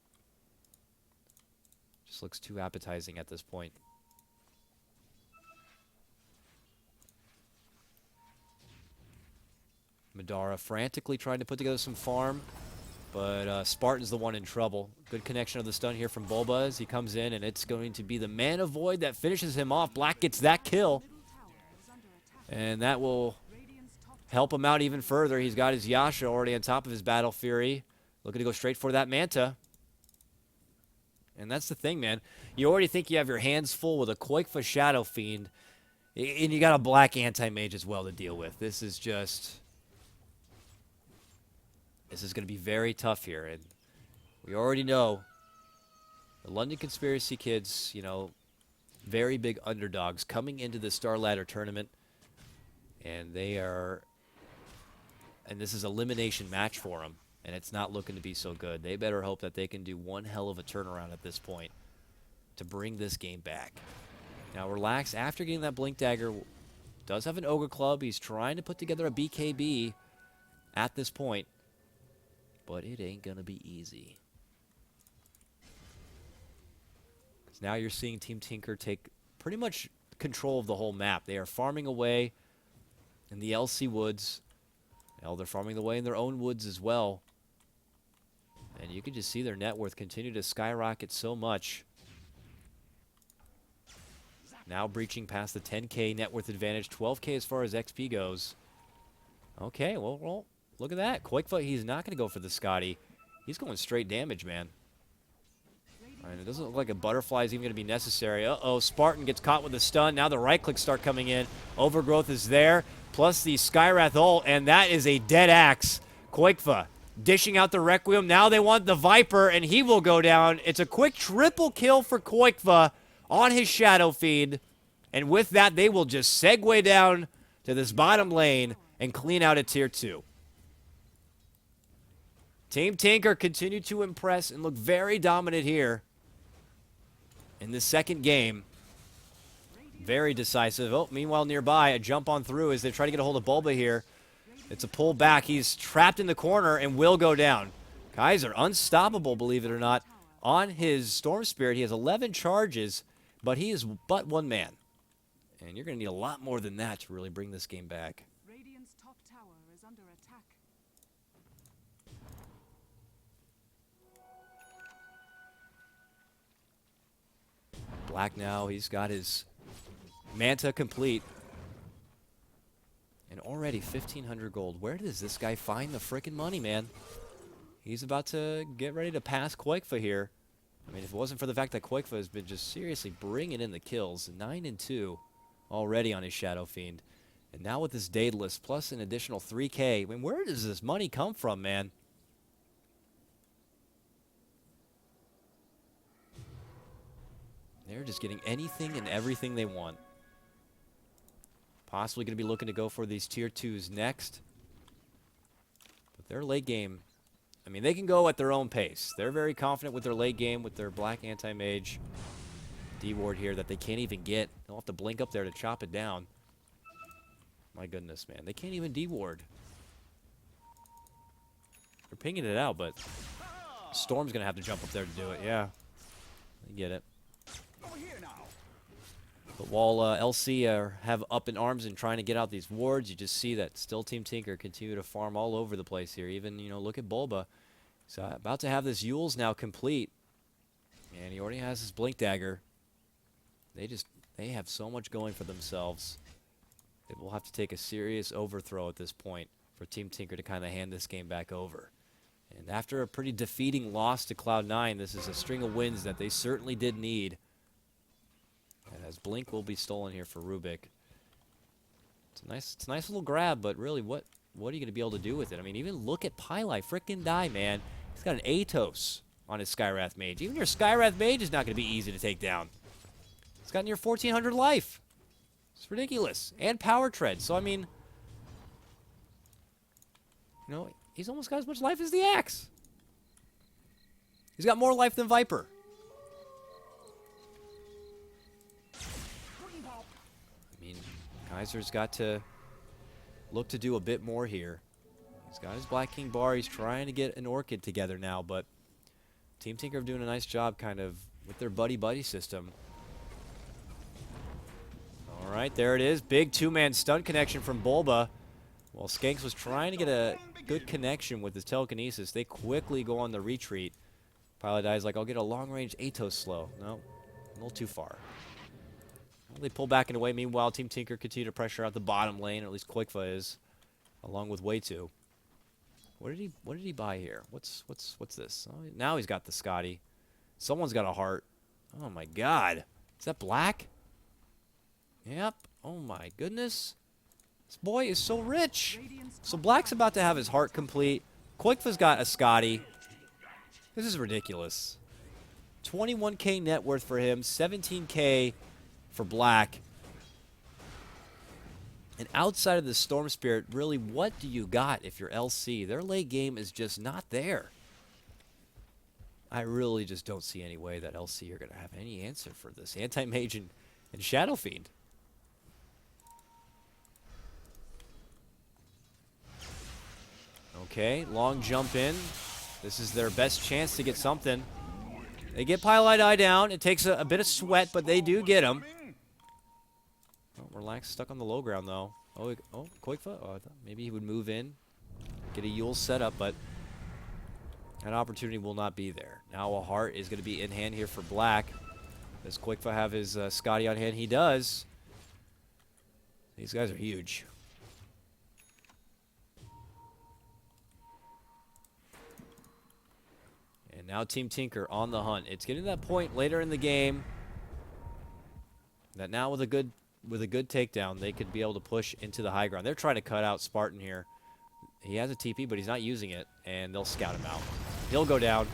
[SPEAKER 1] Just looks too appetizing at this point. Madara frantically trying to put together some farm, but Spartan's the one in trouble. Good connection of the stun here from Bulba as he comes in, and it's going to be the Mana Void that finishes him off. Black gets that kill, and that will help him out even further. He's got his Yasha already on top of his Battle Fury, looking to go straight for that Manta. And that's the thing, man. You already think you have your hands full with a KotLGuy Shadow Fiend, and you got a Black Anti-Mage as well to deal with. This is just... This is going to be very tough here, and we already know the London Conspiracy Kids, you know, very big underdogs coming into the Star Ladder tournament, and they are... And this is an elimination match for them. And it's not looking to be so good. They better hope that they can do one hell of a turnaround at this point to bring this game back. Now, Relax, after getting that Blink Dagger, does have an Ogre Club. He's trying to put together a BKB at this point. But it ain't going to be easy. 'Cause now you're seeing Team Tinker take pretty much control of the whole map. They are farming away in the LC woods. Hell, they're farming away in their own woods as well. And you can just see their net worth continue to skyrocket so much. Now breaching past the 10K net worth advantage, 12K as far as XP goes. Okay, well, look at that. KotLGuy, he's not going to go for the Scotty. He's going straight damage, man. All right, it doesn't look like a butterfly is even going to be necessary. Uh-oh, Spartan gets caught with a stun. Now the right clicks start coming in. Overgrowth is there, plus the Skywrath ult, and that is a dead axe. KotLGuy dishing out the Requiem. Now they want the Viper, and he will go down. It's a quick triple kill for KotLGuy on his Shadow Fiend. And with that, they will just segue down to this bottom lane and clean out a tier 2. Team Tinker continue to impress and look very dominant here in the second game. Very decisive. Oh, meanwhile, nearby, a jump on through as they try to get a hold of Bulba here. It's a pull back. He's trapped in the corner and will go down. Kaiser, unstoppable, believe it or not. On his Storm Spirit, he has 11 charges, but he is but one man. And you're going to need a lot more than that to really bring this game back.
[SPEAKER 2] Radiant's top tower is under attack.
[SPEAKER 1] Black now, he's got his Manta complete. And already 1,500 gold. Where does this guy find the frickin' money, man? He's about to get ready to pass KotLGuy here. I mean, if it wasn't for the fact that KotLGuy has been just seriously bringing in the kills. 9 and 2 already on his Shadow Fiend. And now with this Daedalus plus an additional 3K. I mean, where does this money come from, man? They're just getting anything and everything they want. Possibly going to be looking to go for these tier 2s next. But their late game, I mean, they can go at their own pace. They're very confident with their late game, with their black anti-mage D-ward here that they can't even get. They'll have to blink up there to chop it down. My goodness, man. They can't even D-ward. They're pinging it out, but Storm's going to have to jump up there to do it. Yeah, I get it. But while LC have up in arms and trying to get out these wards, you just see that still Team Tinker continue to farm all over the place here. Even, you know, look at Bulba. So about to have this Yule's now complete. And he already has his Blink Dagger. They have so much going for themselves. It will have to take a serious overthrow at this point for Team Tinker to kind of hand this game back over. And after a pretty defeating loss to Cloud9, this is a string of wins that they certainly did need. And as Blink will be stolen here for Rubik. It's a nice little grab, but really, what are you going to be able to do with it? I mean, even look at Pylai frickin' die, man. He's got an Atos on his Skywrath Mage. Even your Skywrath Mage is not going to be easy to take down. He's got near 1,400 life. It's ridiculous. And Power Tread. So, I mean, you know, he's almost got as much life as the Axe. He's got more life than Viper. I mean, Kaiser's got to look to do a bit more here. He's got his Black King bar. He's trying to get an Orchid together now, but Team Tinker are doing a nice job kind of with their buddy-buddy system. All right, there it is. Big two-man stun connection from Bulba. While Skanks was trying to get a good connection with his telekinesis, they quickly go on the retreat. Pilot dies like, I'll get a long-range Atos slow. No, a little too far. Well, they pull back and away. Meanwhile, Team Tinker continue to pressure out the bottom lane, or at least KotLGuy is, along with Way2. What did he buy here? What's this? Oh, now he's got the Scotty. Someone's got a heart. Oh my God. Is that Black? Yep. Oh my goodness. This boy is so rich. So Black's about to have his heart complete. KotLGuy's got a Scotty. This is ridiculous. 21K net worth for him, 17K for Black. And outside of the Storm Spirit, really, what do you got if you're LC? Their late game is just not there. I really just don't see any way that LC are going to have any answer for this Anti-Mage and Shadow Fiend. Okay, long jump in. This is their best chance to get something. They get Pylai down. It takes a bit of sweat, but they do get him. Oh, Relax, stuck on the low ground, though. Oh, KotLGuy? Oh, I thought maybe he would move in, get a Yule set up, but that opportunity will not be there. Now a heart is going to be in hand here for Black. Does KotLGuy have his Scotty on hand? He does. These guys are huge. And now Team Tinker on the hunt. It's getting to that point later in the game that now with a good takedown, they could be able to push into the high ground. They're trying to cut out Spartan here. He has a TP, but he's not using it, and they'll scout him out. He'll go down.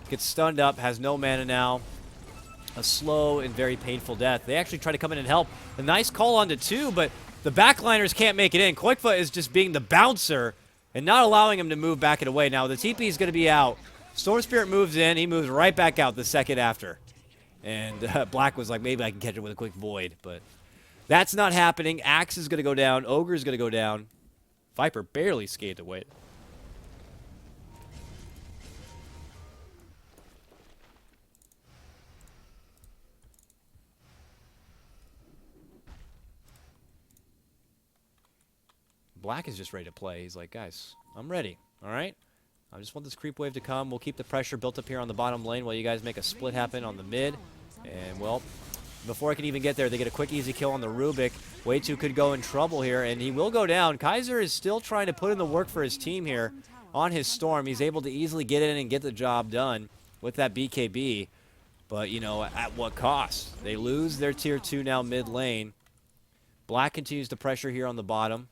[SPEAKER 1] Gets stunned up, has no mana now. A slow and very painful death. They actually try to come in and help. A nice call onto 2, but the backliners can't make it in. KotLGuy is just being the bouncer and not allowing him to move back and away. Now, the TP is going to be out. Storm Spirit moves in. He moves right back out the second after. And Black was like, maybe I can catch it with a quick void, but that's not happening. Axe is going to go down. Ogre is going to go down. Viper barely skated away. Black is just ready to play. He's like, guys, I'm ready, all right? I just want this creep wave to come. We'll keep the pressure built up here on the bottom lane while you guys make a split happen on the mid. And, well, before I can even get there, they get a quick, easy kill on the Rubik. Way 2 could go in trouble here, and he will go down. Kaiser is still trying to put in the work for his team here on his Storm. He's able to easily get in and get the job done with that BKB. But, you know, at what cost? They lose their tier 2 now mid lane. Black continues to pressure here on the bottom.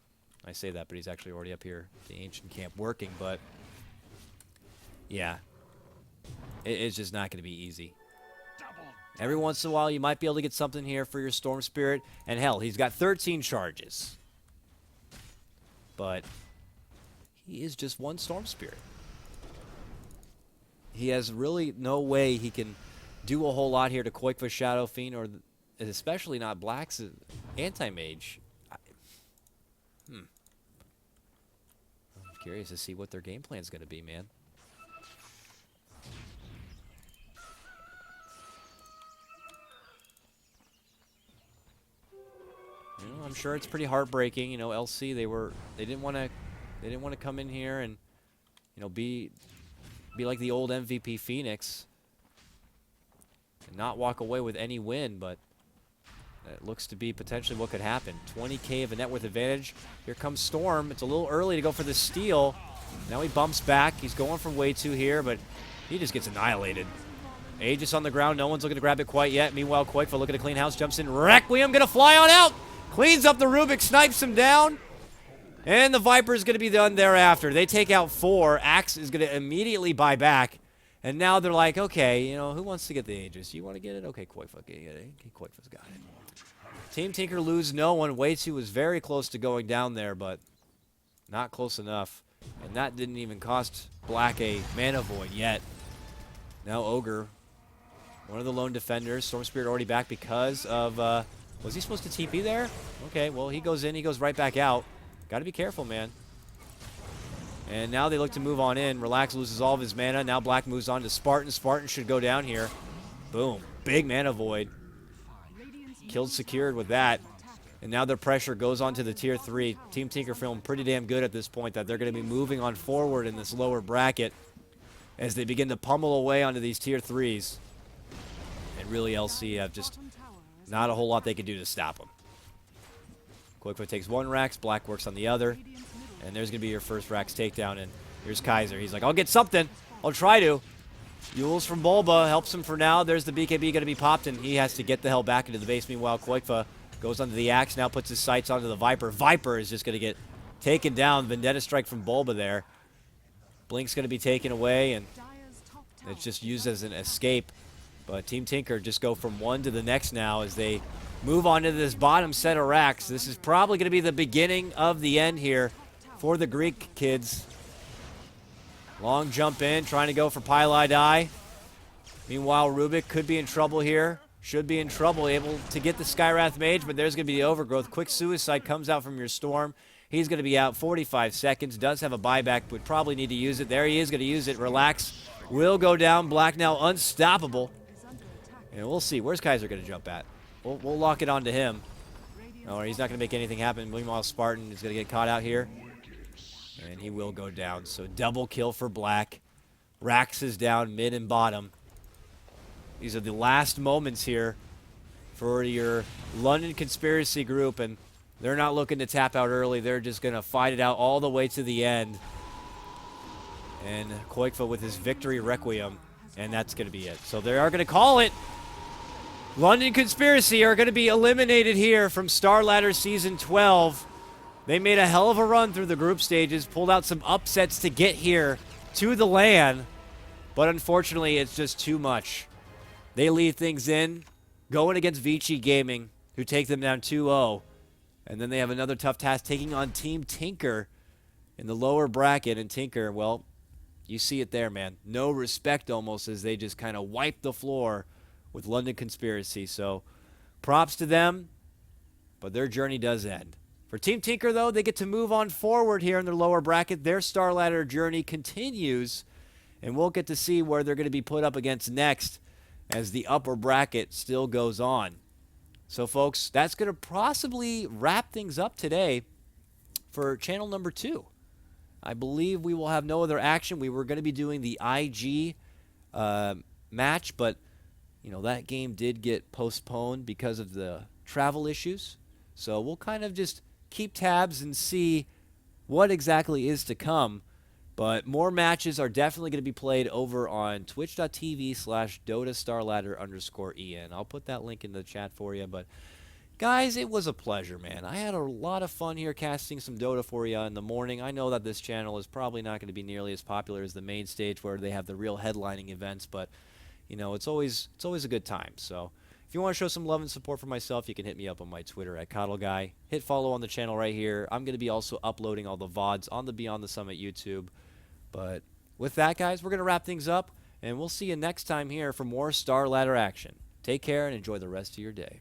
[SPEAKER 1] I say that, but he's actually already up here at the Ancient Camp working. But, yeah, it's just not going to be easy. Every once in a while, you might be able to get something here for your Storm Spirit. And, hell, he's got 13 charges. But he is just one Storm Spirit. He has really no way he can do a whole lot here to KotLGuy Shadow Fiend, or especially not Black's Anti-Mage. I'm curious to see what their game plan is going to be, man. You know, I'm sure it's pretty heartbreaking. You know, LC they didn't want to come in here and, you know, be like the old MVP Phoenix and not walk away with any win, but it looks to be potentially what could happen. 20K of a net worth advantage. Here comes Storm. It's a little early to go for the steal. Now he bumps back. He's going for way 2 here, but he just gets annihilated. Aegis on the ground. No one's looking to grab it quite yet. Meanwhile, KotLGuy looking to clean house. Jumps in. Requiem going to fly on out. Cleans up the Rubik. Snipes him down. And the Viper is going to be done thereafter. They take out 4. Axe is going to immediately buy back. And now they're like, okay, you know, who wants to get the Aegis? You want to get it? Okay, KotLGuy get it. KotLGuy's got it. Team Tinker lose no one. Way 2 was very close to going down there, but not close enough. And that didn't even cost Black a mana void yet. Now Ogre, one of the lone defenders. Storm Spirit already back because of, was he supposed to TP there? Okay, well, he goes in. He goes right back out. Got to be careful, man. And now they look to move on in. Relax loses all of his mana. Now Black moves on to Spartan. Spartan should go down here. Boom. Big mana void. Killed secured with that. And now their pressure goes on to the tier 3. Team Tinker feeling pretty damn good at this point that they're going to be moving on forward in this lower bracket as they begin to pummel away onto these tier 3s. And really LC have just not a whole lot they can do to stop them. KotLGuy takes 1 Rax. Black works on the other. And there's going to be your first Rax takedown. And here's Kaiser. He's like, I'll get something. I'll try to. Yules from Bulba helps him for now. There's the BKB going to be popped, and he has to get the hell back into the base. Meanwhile, KotLGuy goes onto the Axe, now puts his sights onto the Viper. Viper is just going to get taken down. Vendetta Strike from Bulba there. Blink's going to be taken away, and it's just used as an escape. But Team Tinker just go from one to the next now as they move on to this bottom set of racks. This is probably going to be the beginning of the end here for the Greek kids. Long jump in, trying to go for Pylai Die. Meanwhile, Rubik could be in trouble here. Should be in trouble, able to get the Skywrath Mage, but there's going to be the overgrowth. Quick Suicide comes out from your Storm. He's going to be out 45 seconds. Does have a buyback, would probably need to use it. There he is, going to use it. Relax. Will go down. Black now unstoppable. And we'll see. Where's Kaiser going to jump at? We'll lock it onto him. Oh, he's not going to make anything happen. Meanwhile, Spartan is going to get caught out here. And he will go down. So double kill for Black. Rax is down mid and bottom. These are the last moments here for your London Conspiracy group, and they're not looking to tap out early. They're just going to fight it out all the way to the end. And Koikfa with his victory requiem, and that's going to be it. So they are going to call it. London Conspiracy are going to be eliminated here from Star Ladder Season 12. They made a hell of a run through the group stages, pulled out some upsets to get here to the LAN, but unfortunately it's just too much. They leave things in, going against Vici Gaming, who take them down 2-0. And then they have another tough task taking on Team Tinker in the lower bracket. And Tinker, well, you see it there, man. No respect almost, as they just kind of wipe the floor with London Conspiracy. So props to them, but their journey does end. For Team Tinker, though, they get to move on forward here in their lower bracket. Their Star Ladder journey continues, and we'll get to see where they're going to be put up against next as the upper bracket still goes on. So, folks, that's going to possibly wrap things up today for channel number 2. I believe we will have no other action. We were going to be doing the IG match, but, you know, that game did get postponed because of the travel issues. So we'll kind of just keep tabs and see what exactly is to come. But more matches are definitely going to be played over on twitch.tv/DotaStarLadder_EN. I'll put that link in the chat for you. But, guys, it was a pleasure, man. I had a lot of fun here casting some Dota for you in the morning. I know that this channel is probably not going to be nearly as popular as the main stage where they have the real headlining events. But, you know, it's always a good time. So if you want to show some love and support for myself, you can hit me up on my Twitter at KotLGuy. Hit follow on the channel right here. I'm going to be also uploading all the VODs on the Beyond the Summit YouTube. But with that, guys, we're going to wrap things up, and we'll see you next time here for more Star Ladder action. Take care and enjoy the rest of your day.